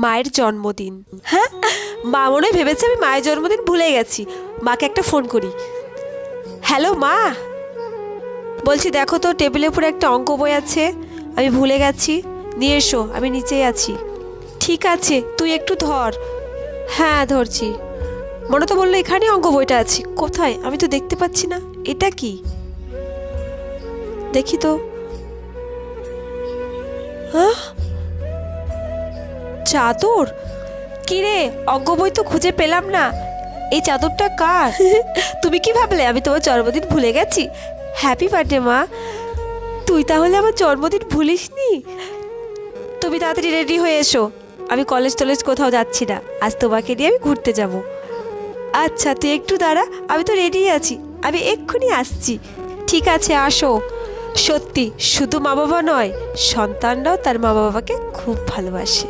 মায়ের জন্মদিন। হ্যাঁ, মা মনে হয় ভেবেছে আমি মায়ের জন্মদিন ভুলে গেছি। মাকে একটা ফোন করি। হ্যালো মা, বলছি দেখো তো টেবিলের উপরে একটা অঙ্ক বই আছে, আমি ভুলে গেছি, নিয়ে এসো, আমি নিচেই আছি। ঠিক আছে, তুই একটু ধর। হ্যাঁ ধরছি। মনে তো বললো এখানে অঙ্ক বইটা আছে, কোথায় আমি তো দেখতে পাচ্ছি না। এটা কি, দেখি তো। হ্যাঁ, চাদর। কিরে, অঙ্ক বই তো খুঁজে পেলাম না, এই চাদরটা কার? তুমি কি ভাবলে আমি তোমার জন্মদিন ভুলে গেছি? হ্যাপি বার্থডে মা। তুই তাহলে আমার জন্মদিন ভুলিসনি? তুমি তাড়াতাড়ি রেডি হয়ে এসো, আমি কলেজ টলেজ কোথাও যাচ্ছি না, আজ তোমাকে নিয়ে আমি ঘুরতে যাব। আচ্ছা তুই একটু দাঁড়া, আমি তো রেডি আছি, আমি এক্ষুনি আসছি। ঠিক আছে আসো। সত্যি শুধু মা বাবা নয়, সন্তানরাও তার মা বাবাকে খুব ভালোবাসে।